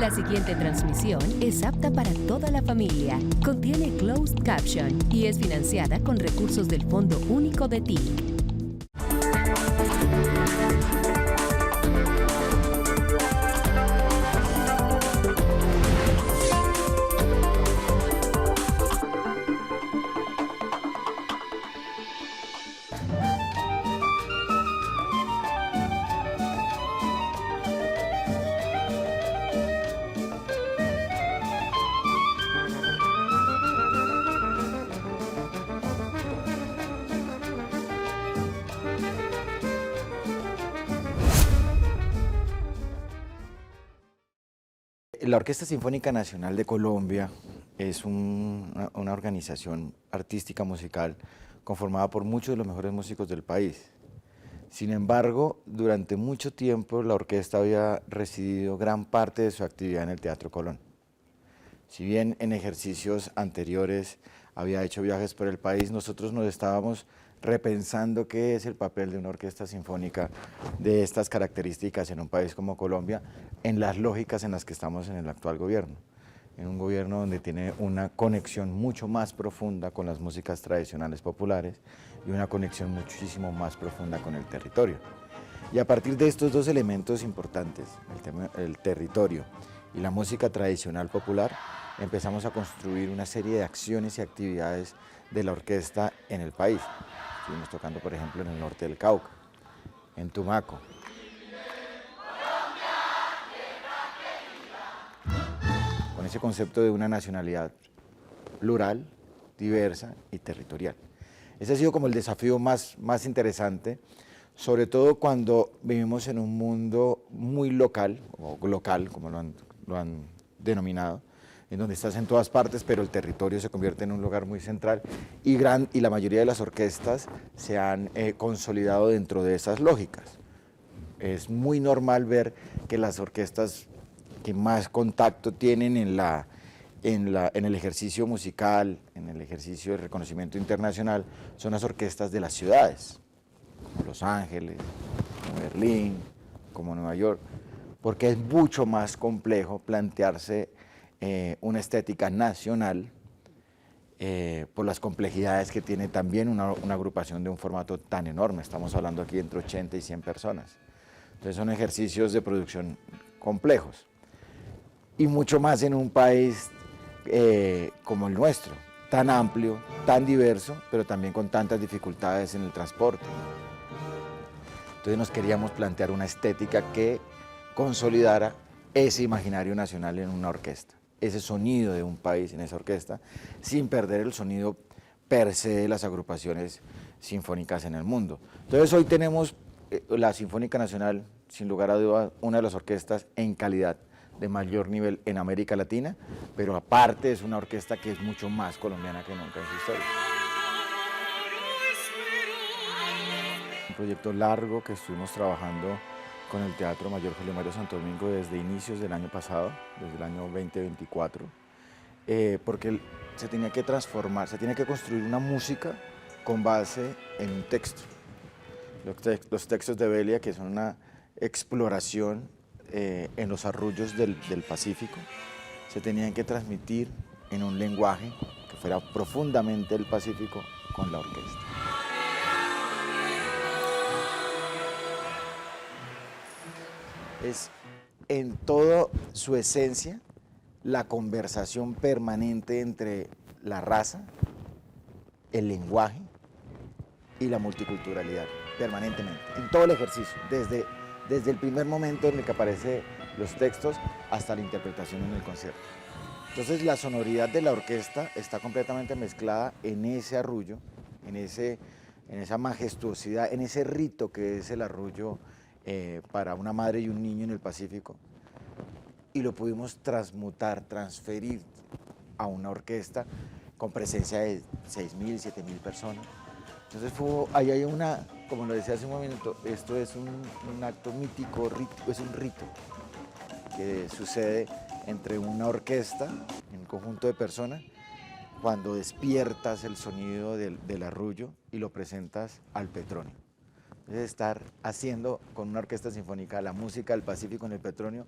La siguiente transmisión es apta para toda la familia. Contiene closed caption y es financiada con recursos del Fondo Único de TIC. La Orquesta Sinfónica Nacional de Colombia es una organización artística musical conformada por muchos de los mejores músicos del país. Sin embargo, durante mucho tiempo la orquesta había residido gran parte de su actividad en el Teatro Colón. Si bien en ejercicios anteriores había hecho viajes por el país, nosotros nos estábamos repensando qué es el papel de una orquesta sinfónica de estas características en un país como Colombia, en las lógicas en las que estamos en el actual gobierno, en un gobierno donde tiene una conexión mucho más profunda con las músicas tradicionales populares y una conexión muchísimo más profunda con el territorio. Y a partir de estos dos elementos importantes, el territorio y la música tradicional popular, empezamos a construir una serie de acciones y actividades de la orquesta en el país. Estuvimos tocando, por ejemplo, en el norte del Cauca, en Tumaco. Con ese concepto de una nacionalidad plural, diversa y territorial. Ese ha sido como el desafío más interesante, sobre todo cuando vivimos en un mundo muy local, o local, como lo han denominado, en donde estás en todas partes, pero el territorio se convierte en un lugar muy central y la mayoría de las orquestas se han consolidado dentro de esas lógicas. Es muy normal ver que las orquestas que más contacto tienen en el ejercicio musical, en el ejercicio de reconocimiento internacional, son las orquestas de las ciudades, como Los Ángeles, como Berlín, como Nueva York, porque es mucho más complejo plantearse una estética nacional por las complejidades que tiene también una agrupación de un formato tan enorme. Estamos hablando aquí entre 80 y 100 personas. Entonces son ejercicios de producción complejos. Y mucho más en un país como el nuestro, tan amplio, tan diverso, pero también con tantas dificultades en el transporte. Entonces nos queríamos plantear una estética que consolidara ese imaginario nacional en una orquesta, ese sonido de un país en esa orquesta, sin perder el sonido per se de las agrupaciones sinfónicas en el mundo. Entonces hoy tenemos la Sinfónica Nacional, sin lugar a dudas, una de las orquestas en calidad de mayor nivel en América Latina, pero aparte es una orquesta que es mucho más colombiana que nunca en su historia. Un proyecto largo que estuvimos trabajando con el Teatro Mayor Julio Mario Santo Domingo desde inicios del año pasado, desde el año 2024, porque se tenía que transformar, se tenía que construir una música con base en un texto. Los textos de Belia, que son una exploración en los arrullos del Pacífico, se tenían que transmitir en un lenguaje que fuera profundamente el Pacífico con la orquesta. Es en toda su esencia la conversación permanente entre la raza, el lenguaje y la multiculturalidad, permanentemente, en todo el ejercicio, desde el primer momento en el que aparecen los textos hasta la interpretación en el concierto. Entonces la sonoridad de la orquesta está completamente mezclada en ese arrullo, en esa majestuosidad, en ese rito que es el arrullo para una madre y un niño en el Pacífico, y lo pudimos transmutar, transferir a una orquesta con presencia de 6.000, 7.000 personas. Entonces ahí hay como lo decía hace un momento, esto es un acto mítico, es un rito que sucede entre una orquesta, un conjunto de personas, cuando despiertas el sonido del arrullo y lo presentas al Petronio. Entonces estar haciendo con una orquesta sinfónica la música del Pacífico en el Petronio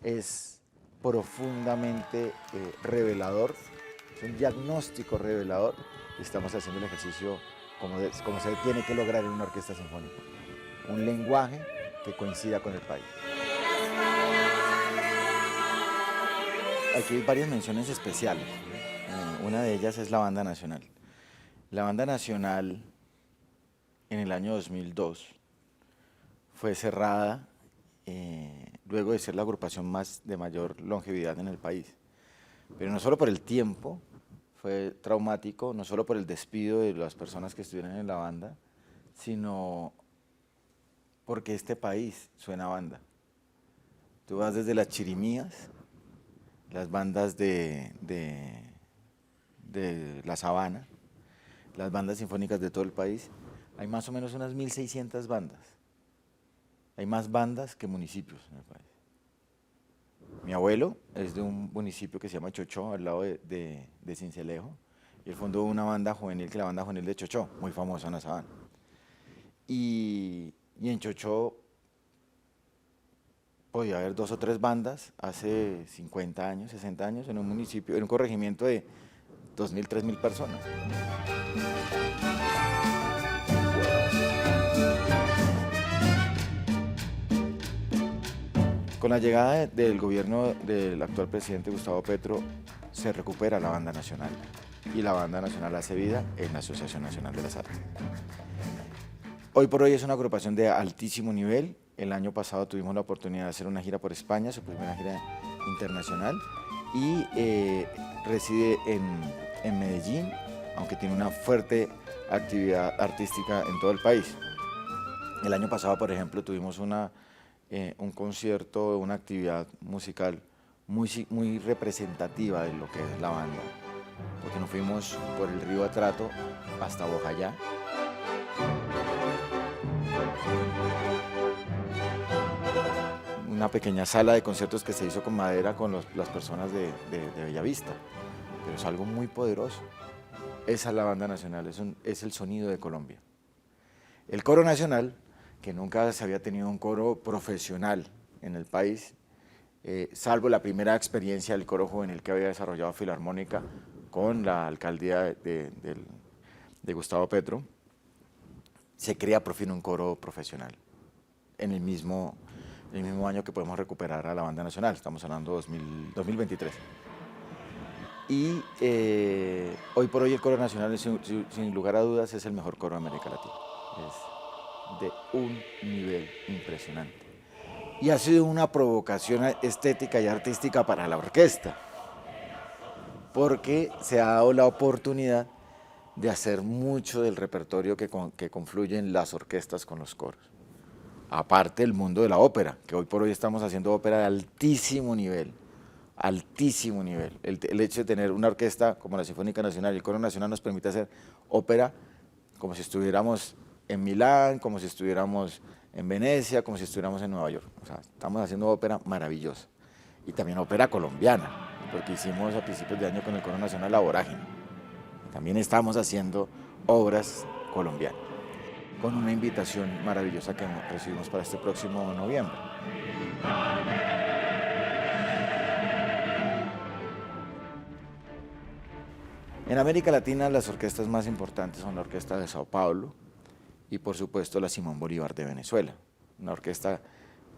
es profundamente revelador, es un diagnóstico revelador, y estamos haciendo el ejercicio como se tiene que lograr en una orquesta sinfónica, un lenguaje que coincida con el país. Aquí hay varias menciones especiales, una de ellas es la Banda Nacional. La Banda Nacional en el año 2002 fue cerrada luego de ser la agrupación de mayor longevidad en el país, pero no solo por el tiempo, fue traumático, no solo por el despido de las personas que estuvieron en la banda, sino porque este país suena a banda. Tú vas desde las chirimías, las bandas de La Sabana, las bandas sinfónicas de todo el país, hay más o menos unas 1.600 bandas. Hay más bandas que municipios en el país. Mi abuelo es de un municipio que se llama Chochó, al lado de Sincelejo, y él fundó una banda juvenil, que es la Banda Juvenil de Chochó, muy famosa en la Sabana. Y en Chochó podía haber 2 o 3 bandas hace 50 años, 60 años, en un municipio, en un corregimiento de 2.000, 3.000 personas. Con la llegada del gobierno del actual presidente Gustavo Petro, se recupera la Banda Nacional, y la Banda Nacional hace vida en la Asociación Nacional de las Artes. Hoy por hoy es una agrupación de altísimo nivel. El año pasado tuvimos la oportunidad de hacer una gira por España, su primera gira internacional, y reside en Medellín, aunque tiene una fuerte actividad artística en todo el país. El año pasado, por ejemplo, tuvimos un concierto, una actividad musical muy representativa de lo que es la banda, porque nos fuimos por el río Atrato hasta Bojayá. Una pequeña sala de conciertos que se hizo con madera con las personas de Bellavista, pero es algo muy poderoso. Esa es la Banda Nacional, es el sonido de Colombia. El Coro Nacional, que nunca se había tenido un coro profesional en el país, salvo la primera experiencia del coro juvenil que había desarrollado Filarmónica con la alcaldía de Gustavo Petro, se crea por fin un coro profesional en el mismo año que podemos recuperar a la Banda Nacional, estamos hablando de 2023. Y hoy por hoy el Coro Nacional, sin lugar a dudas, es el mejor coro de América Latina. Es de un nivel impresionante. Y ha sido una provocación estética y artística para la orquesta, porque se ha dado la oportunidad de hacer mucho del repertorio que confluyen las orquestas con los coros. Aparte del mundo de la ópera, que hoy por hoy estamos haciendo ópera de altísimo nivel, altísimo nivel. El hecho de tener una orquesta como la Sinfónica Nacional y el Coro Nacional nos permite hacer ópera como si estuviéramos en Milán, como si estuviéramos en Venecia, como si estuviéramos en Nueva York. O sea, estamos haciendo ópera maravillosa. Y también ópera colombiana, porque hicimos a principios de año con el Coro Nacional La Vorágine. También estamos haciendo obras colombianas, con una invitación maravillosa que recibimos para este próximo noviembre. En América Latina las orquestas más importantes son la Orquesta de Sao Paulo y por supuesto la Simón Bolívar de Venezuela, una orquesta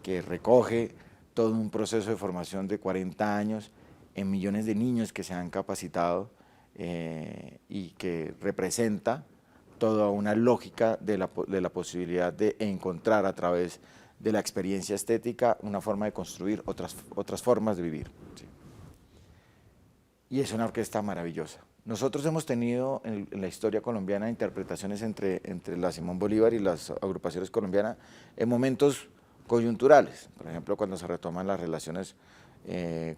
que recoge todo un proceso de formación de 40 años en millones de niños que se han capacitado y que representa toda una lógica de la posibilidad de encontrar a través de la experiencia estética una forma de construir otras formas de vivir. ¿Sí? Y es una orquesta maravillosa. Nosotros hemos tenido en la historia colombiana interpretaciones entre la Simón Bolívar y las agrupaciones colombianas en momentos coyunturales. Por ejemplo, cuando se retoman las relaciones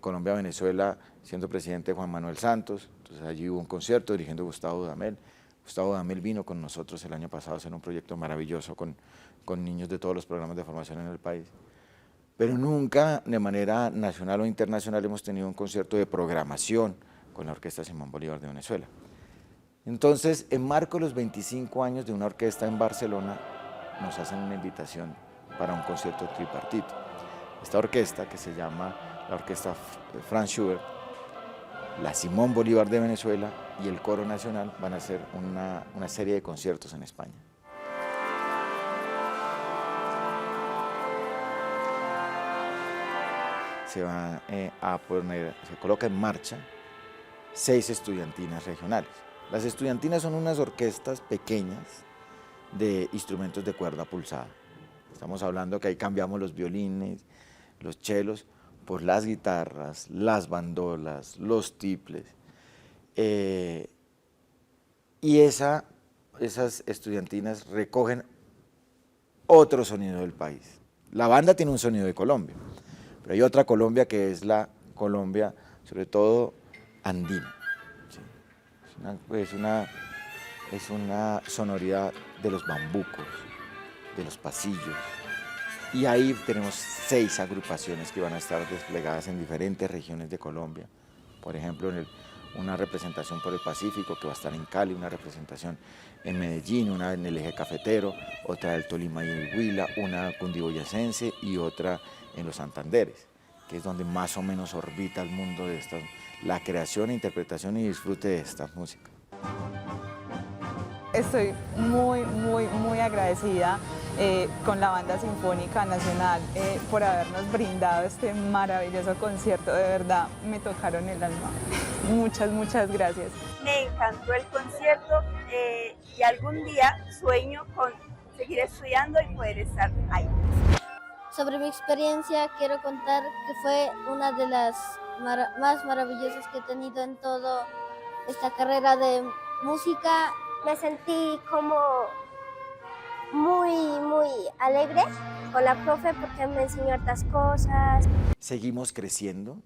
Colombia-Venezuela, siendo presidente Juan Manuel Santos, entonces allí hubo un concierto dirigiendo Gustavo Dudamel. Gustavo Dudamel vino con nosotros el año pasado a hacer un proyecto maravilloso con niños de todos los programas de formación en el país. Pero nunca de manera nacional o internacional hemos tenido un concierto de programación con la Orquesta Simón Bolívar de Venezuela. Entonces, en marco de los 25 años de una orquesta en Barcelona, nos hacen una invitación para un concierto tripartito. Esta orquesta, que se llama la orquesta Franz Schubert, la Simón Bolívar de Venezuela y el Coro Nacional van a hacer una serie de conciertos en España. Se va a poner, se coloca en marcha 6 estudiantinas regionales. Las estudiantinas son unas orquestas pequeñas de instrumentos de cuerda pulsada. Estamos hablando que ahí cambiamos los violines, los chelos, por las guitarras, las bandolas, los tiples. Y esas estudiantinas recogen otro sonido del país. La banda tiene un sonido de Colombia, pero hay otra Colombia que es la Colombia, sobre todo, andina. ¿Sí? Es una sonoridad de los bambucos, de los pasillos. Y ahí tenemos 6 agrupaciones que van a estar desplegadas en diferentes regiones de Colombia. Por ejemplo, una representación por el Pacífico que va a estar en Cali, una representación en Medellín, una en el eje cafetero, otra del Tolima y el Huila, una cundiboyacense y otra en los Santanderes, que es donde más o menos orbita el mundo de la creación, interpretación y disfrute de esta música. Estoy muy agradecida con la Banda Sinfónica Nacional por habernos brindado este maravilloso concierto. De verdad, me tocaron el alma. Muchas gracias. Me encantó el concierto y algún día sueño con seguir estudiando y poder estar ahí. Sobre mi experiencia, quiero contar que fue una de las más maravillosas que he tenido en toda esta carrera de música. Me sentí como muy alegre con la profe porque me enseñó hartas cosas. Seguimos creciendo,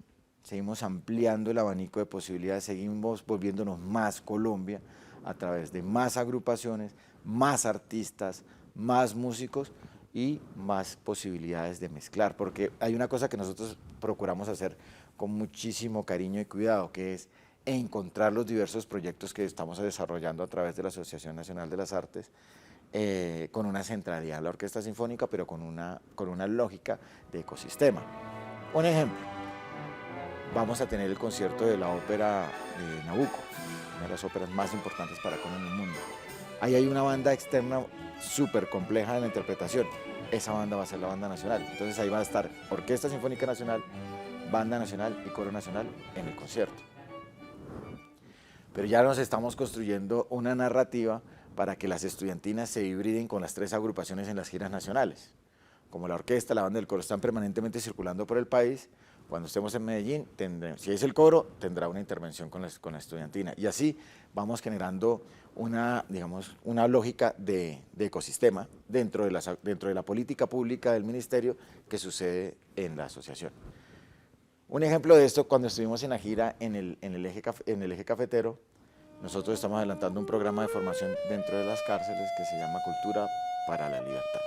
seguimos ampliando el abanico de posibilidades, seguimos volviéndonos más Colombia a través de más agrupaciones, más artistas, más músicos y más posibilidades de mezclar, porque hay una cosa que nosotros procuramos hacer con muchísimo cariño y cuidado, que es encontrar los diversos proyectos que estamos desarrollando a través de la Asociación Nacional de las Artes, con una centralidad en la orquesta sinfónica, pero con una lógica de ecosistema. Un ejemplo, vamos a tener el concierto de la ópera de Nabucco, una de las óperas más importantes para Colombia en el mundo. Ahí hay una banda externa súper compleja en la interpretación. Esa banda va a ser la banda nacional. Entonces ahí va a estar Orquesta Sinfónica Nacional, Banda Nacional y Coro Nacional en el concierto. Pero ya nos estamos construyendo una narrativa para que las estudiantinas se hibriden con las 3 agrupaciones en las giras nacionales. Como la orquesta, la banda y el coro están permanentemente circulando por el país, cuando estemos en Medellín, si es el coro, tendrá una intervención con la estudiantina. Y así vamos generando una lógica de ecosistema dentro de la política pública del ministerio que sucede en la asociación. Un ejemplo de esto, cuando estuvimos en la gira en el eje cafetero, nosotros estamos adelantando un programa de formación dentro de las cárceles que se llama Cultura para la Libertad.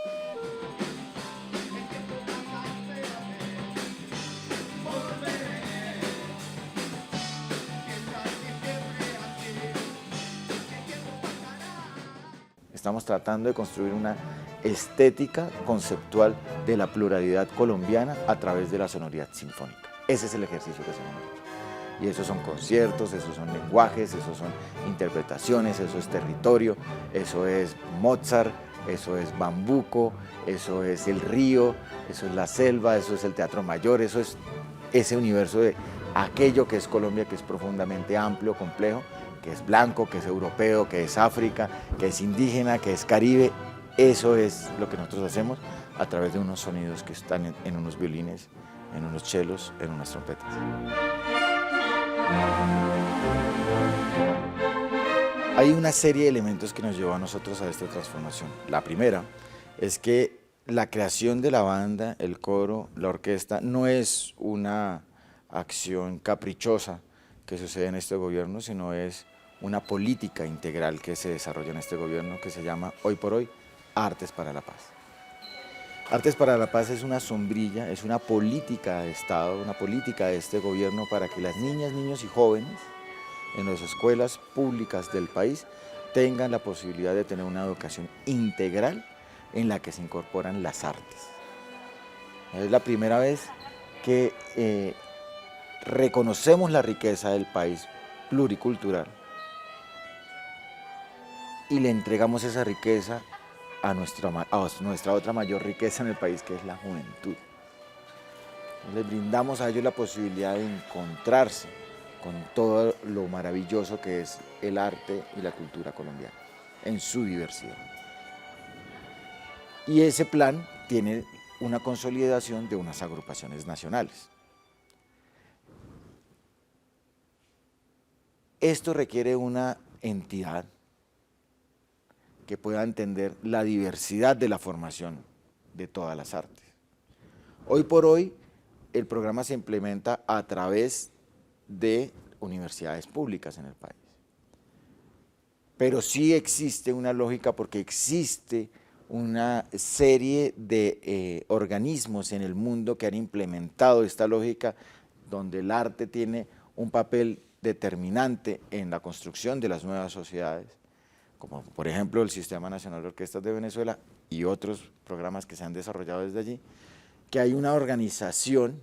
Estamos tratando de construir una estética conceptual de la pluralidad colombiana a través de la sonoridad sinfónica. Ese es el ejercicio que hacemos nosotros. Y esos son conciertos, esos son lenguajes, esos son interpretaciones, eso es territorio, eso es Mozart, eso es Bambuco, eso es el río, eso es la selva, eso es el teatro mayor, eso es ese universo de aquello que es Colombia, que es profundamente amplio, complejo, que es blanco, que es europeo, que es África, que es indígena, que es Caribe. Eso es lo que nosotros hacemos a través de unos sonidos que están en unos violines, en unos chelos, en unas trompetas. Hay una serie de elementos que nos llevó a nosotros a esta transformación. La primera es que la creación de la banda, el coro, la orquesta, no es una acción caprichosa que sucede en este gobierno, sino es una política integral que se desarrolla en este gobierno que se llama, hoy por hoy, Artes para la Paz. Artes para la Paz es una sombrilla, es una política de Estado, una política de este gobierno para que las niñas, niños y jóvenes en las escuelas públicas del país tengan la posibilidad de tener una educación integral en la que se incorporan las artes. Es la primera vez que reconocemos la riqueza del país pluricultural y le entregamos esa riqueza a nuestra otra mayor riqueza en el país, que es la juventud. Les brindamos a ellos la posibilidad de encontrarse con todo lo maravilloso que es el arte y la cultura colombiana, en su diversidad. Y ese plan tiene una consolidación de unas agrupaciones nacionales. Esto requiere una entidad que pueda entender la diversidad de la formación de todas las artes. Hoy por hoy, el programa se implementa a través de universidades públicas en el país. Pero sí existe una lógica porque existe una serie de organismos en el mundo que han implementado esta lógica donde el arte tiene un papel determinante en la construcción de las nuevas sociedades, como por ejemplo el Sistema Nacional de Orquestas de Venezuela y otros programas que se han desarrollado desde allí, que hay una organización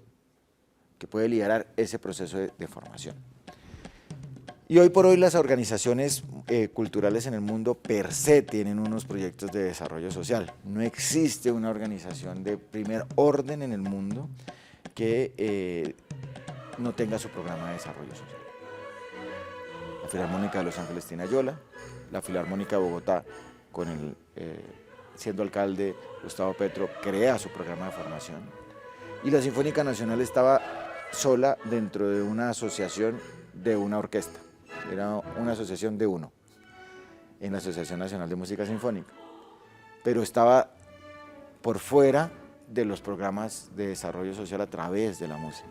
que puede liderar ese proceso de formación. Y hoy por hoy las organizaciones culturales en el mundo per se tienen unos proyectos de desarrollo social. No existe una organización de primer orden en el mundo que no tenga su programa de desarrollo social. La Filarmónica de Los Ángeles tiene Ayola, la Filarmónica de Bogotá, siendo alcalde Gustavo Petro, crea su programa de formación. Y la Sinfónica Nacional estaba sola dentro de una asociación de una orquesta. Era una asociación de uno, en la Asociación Nacional de Música Sinfónica. Pero estaba por fuera de los programas de desarrollo social a través de la música.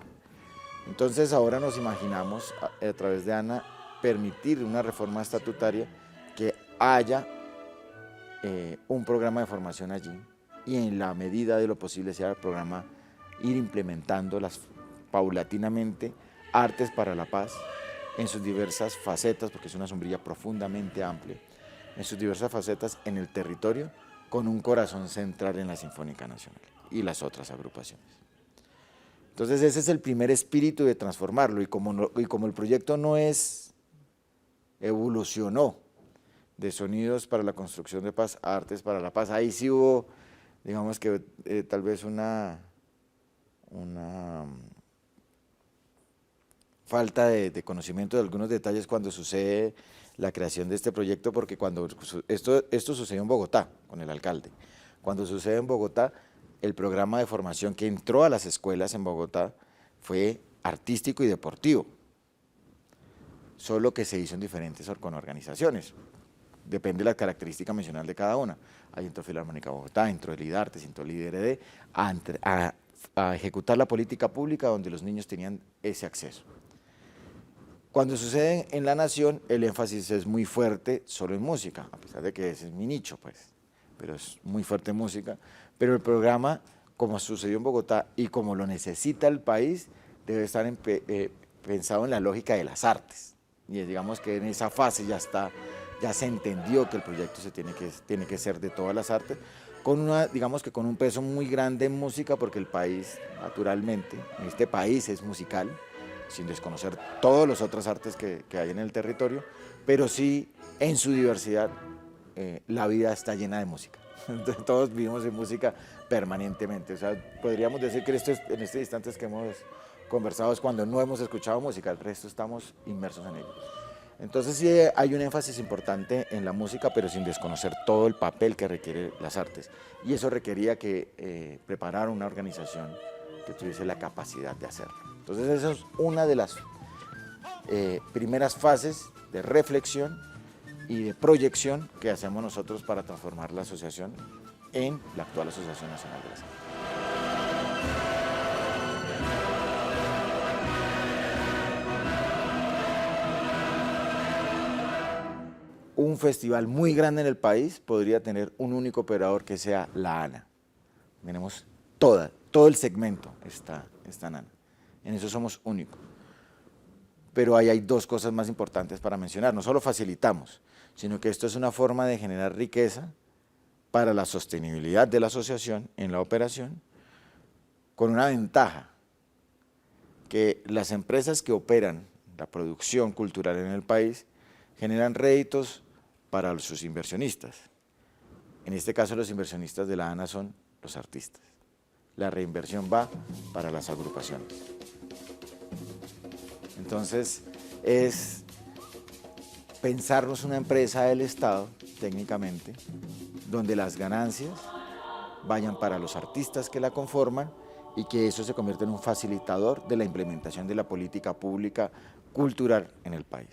Entonces ahora nos imaginamos, a través de ANA, permitir una reforma estatutaria que haya un programa de formación allí y en la medida de lo posible sea el programa ir implementando paulatinamente artes para la paz en sus diversas facetas, porque es una sombrilla profundamente amplia, en sus diversas facetas en el territorio, con un corazón central en la Sinfónica Nacional y las otras agrupaciones. Entonces ese es el primer espíritu de transformarlo, y como el proyecto evolucionó de Sonidos para la Construcción de Paz a Artes para la Paz, ahí sí hubo, digamos que tal vez una falta de conocimiento de algunos detalles cuando sucede la creación de este proyecto, porque cuando esto sucedió en Bogotá, con el alcalde. Cuando sucede en Bogotá, el programa de formación que entró a las escuelas en Bogotá fue artístico y deportivo, solo que se hizo en diferentes organizaciones. Depende de la característica mencional de cada una. Ahí entró Filarmónica Bogotá, entró el IDARTES, entró el IDRD, a ejecutar la política pública donde los niños tenían ese acceso. Cuando sucede en la Nación, el énfasis es muy fuerte solo en música, a pesar de que ese es mi nicho, pues, pero es muy fuerte en música. Pero el programa, como sucedió en Bogotá y como lo necesita el país, debe estar pensado en la lógica de las artes. Y digamos que en esa fase ya se entendió que el proyecto tiene que ser de todas las artes, digamos que con un peso muy grande en música, porque el país, naturalmente, este país es musical, sin desconocer todas las otras artes que hay en el territorio, pero sí en su diversidad la vida está llena de música. Entonces, todos vivimos en música permanentemente. O sea, podríamos decir que en estos instantes que hemos conversado es cuando no hemos escuchado música, el resto estamos inmersos en ello. Entonces sí hay un énfasis importante en la música, pero sin desconocer todo el papel que requiere las artes. Y eso requería que preparara una organización que tuviese la capacidad de hacerlo. Entonces esa es una de las primeras fases de reflexión y de proyección que hacemos nosotros para transformar la asociación en la actual Asociación Nacional de las Artes. Un festival muy grande en el país podría tener un único operador que sea la ANA. Tenemos todo el segmento está en ANA. En eso somos únicos. Pero ahí hay dos cosas más importantes para mencionar. No solo facilitamos, sino que esto es una forma de generar riqueza para la sostenibilidad de la asociación en la operación, con una ventaja, que las empresas que operan la producción cultural en el país generan réditos para sus inversionistas. En este caso, los inversionistas de la ANA son los artistas. La reinversión va para las agrupaciones. Entonces, es pensarnos una empresa del Estado, técnicamente, donde las ganancias vayan para los artistas que la conforman y que eso se convierta en un facilitador de la implementación de la política pública cultural en el país.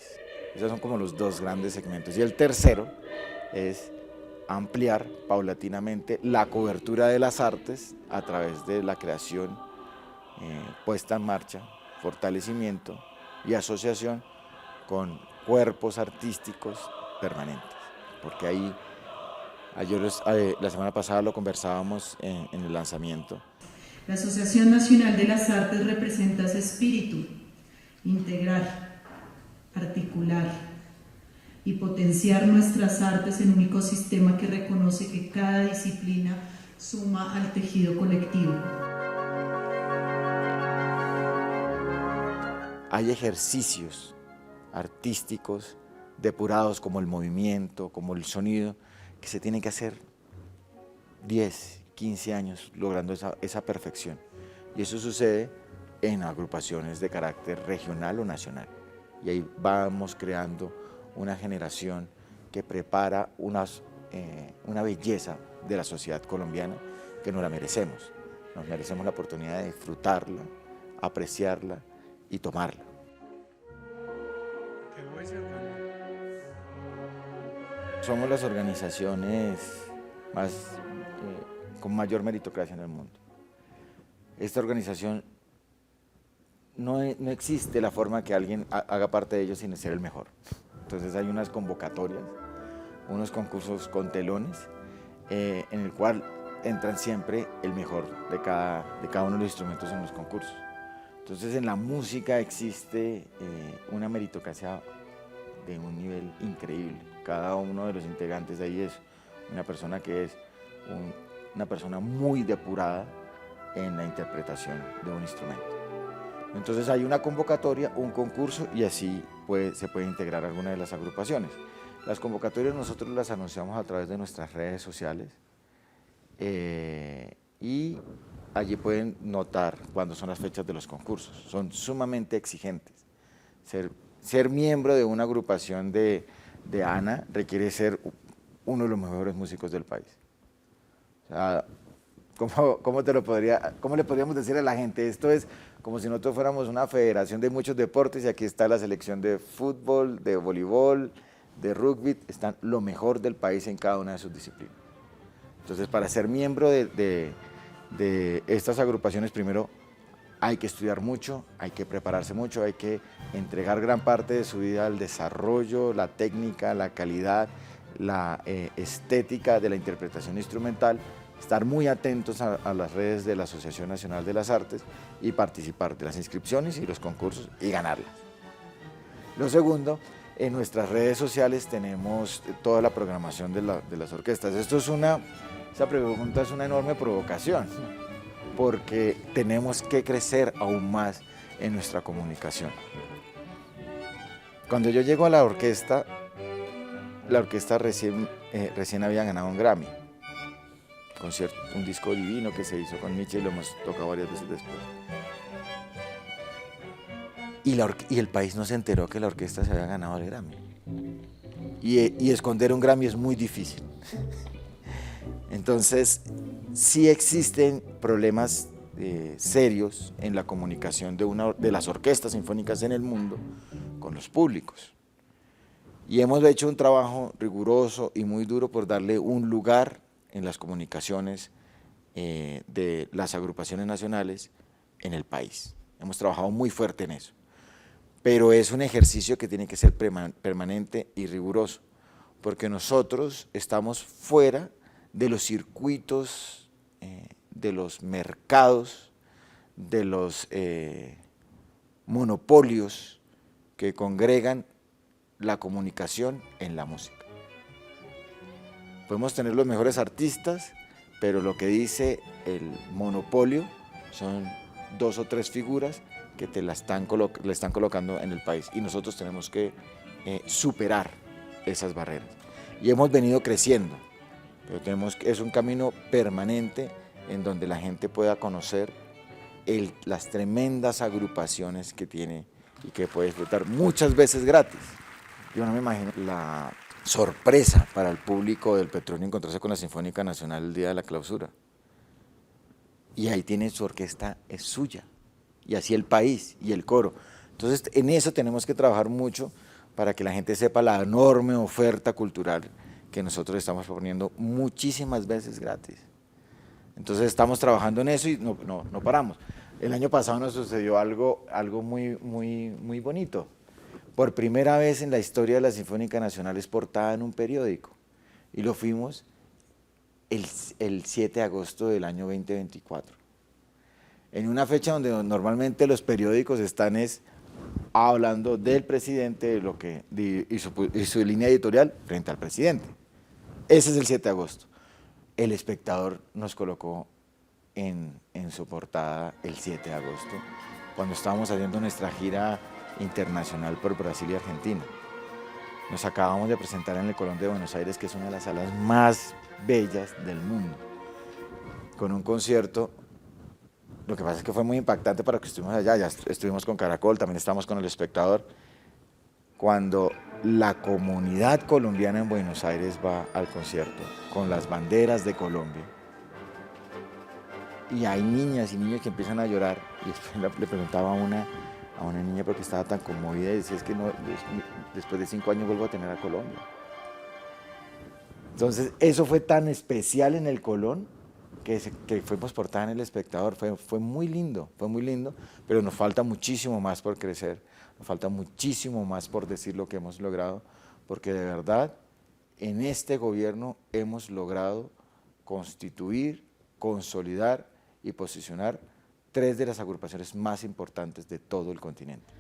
Esos son como los dos grandes segmentos. Y el tercero es ampliar paulatinamente la cobertura de las artes a través de la creación, puesta en marcha, fortalecimiento y asociación con cuerpos artísticos permanentes. Porque ahí, la semana pasada lo conversábamos en el lanzamiento. La Asociación Nacional de las Artes representa ese espíritu, integrar, articular y potenciar nuestras artes en un ecosistema que reconoce que cada disciplina suma al tejido colectivo. Hay ejercicios artísticos depurados como el movimiento, como el sonido, que se tienen que hacer 10, 15 años logrando esa perfección. Y eso sucede en agrupaciones de carácter regional o nacional. Y ahí vamos creando una generación que prepara una belleza de la sociedad colombiana que nos la merecemos. Nos merecemos la oportunidad de disfrutarla, apreciarla y tomarla. Somos las organizaciones con mayor meritocracia en el mundo. Esta organización no existe la forma que alguien haga parte de ello sin ser el mejor. Entonces hay unas convocatorias, unos concursos con telones, en el cual entran siempre el mejor de cada uno de los instrumentos en los concursos. Entonces en la música existe una meritocracia de un nivel increíble. Cada uno de los integrantes de ahí es una persona que es una persona muy depurada en la interpretación de un instrumento. Entonces hay una convocatoria, un concurso y así se puede integrar alguna de las agrupaciones. Las convocatorias nosotros las anunciamos a través de nuestras redes sociales y allí pueden notar cuándo son las fechas de los concursos. Son sumamente exigentes. Ser miembro de una agrupación de ANA requiere ser uno de los mejores músicos del país. O sea, ¿cómo le podríamos decir a la gente? Esto es como si nosotros fuéramos una federación de muchos deportes y aquí está la selección de fútbol, de voleibol, de rugby, están lo mejor del país en cada una de sus disciplinas. Entonces, para ser miembro de estas agrupaciones, primero hay que estudiar mucho, hay que prepararse mucho, hay que entregar gran parte de su vida al desarrollo, la técnica, la calidad, la estética de la interpretación instrumental, estar muy atentos a las redes de la Asociación Nacional de las Artes y participar de las inscripciones y los concursos y ganarlas. Lo segundo, en nuestras redes sociales tenemos toda la programación de las orquestas. Esa pregunta es una enorme provocación, porque tenemos que crecer aún más en nuestra comunicación. Cuando yo llego a la orquesta recién había ganado un Grammy, un disco divino que se hizo con Nietzsche y lo hemos tocado varias veces después. Y el país no se enteró que la orquesta se había ganado el Grammy. Y esconder un Grammy es muy difícil. Entonces, sí existen problemas serios en la comunicación de las orquestas sinfónicas en el mundo con los públicos. Y hemos hecho un trabajo riguroso y muy duro por darle un lugar en las comunicaciones de las agrupaciones nacionales en el país. Hemos trabajado muy fuerte en eso. Pero es un ejercicio que tiene que ser permanente y riguroso, porque nosotros estamos fuera de los circuitos, de los mercados, de los monopolios que congregan la comunicación en la música. Podemos tener los mejores artistas, pero lo que dice el monopolio son 2 o 3 figuras que le están colocando en el país, y nosotros tenemos que superar esas barreras. Y hemos venido creciendo, pero es un camino permanente en donde la gente pueda conocer las tremendas agrupaciones que tiene y que puede disfrutar muchas veces gratis. Yo no me imagino la sorpresa para el público del Petronio encontrarse con la Sinfónica Nacional el día de la clausura. Y ahí tiene su orquesta, es suya, y así el país y el coro. Entonces en eso tenemos que trabajar mucho para que la gente sepa la enorme oferta cultural que nosotros estamos proponiendo muchísimas veces gratis. Entonces estamos trabajando en eso y no paramos. El año pasado nos sucedió algo muy bonito. Por primera vez en la historia de la Sinfónica Nacional es portada en un periódico, y lo fuimos el 7 de agosto del año 2024. En una fecha donde normalmente los periódicos están hablando del presidente, de lo que y su línea editorial frente al presidente. Ese es el 7 de agosto. El Espectador nos colocó en su portada el 7 de agosto, cuando estábamos haciendo nuestra gira internacional por Brasil y Argentina. Nos acabamos de presentar en el Colón de Buenos Aires, que es una de las salas más bellas del mundo, con un concierto. Lo que pasa es que fue muy impactante para los que estuvimos allá. Ya estuvimos con Caracol, también estamos con El Espectador, cuando la comunidad colombiana en Buenos Aires va al concierto con las banderas de Colombia, y hay niñas y niños que empiezan a llorar, y después le preguntaba a una niña porque estaba tan conmovida, y decía, es que no, después de 5 años vuelvo a tener a Colombia. Entonces eso fue tan especial en el Colón que fuimos portada en El Espectador. Fue muy lindo, pero nos falta muchísimo más por crecer, nos falta muchísimo más por decir lo que hemos logrado, porque de verdad en este gobierno hemos logrado constituir, consolidar y posicionar 3 de las agrupaciones más importantes de todo el continente.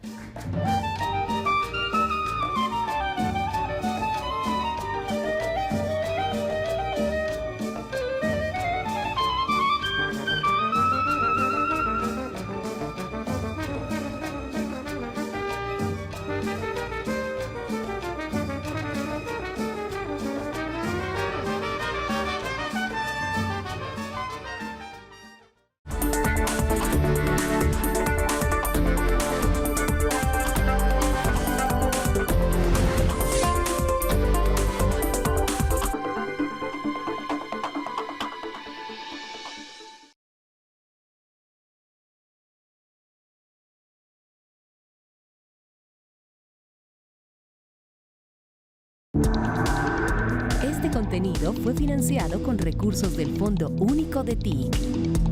Este contenido fue financiado con recursos del Fondo Único de TIC.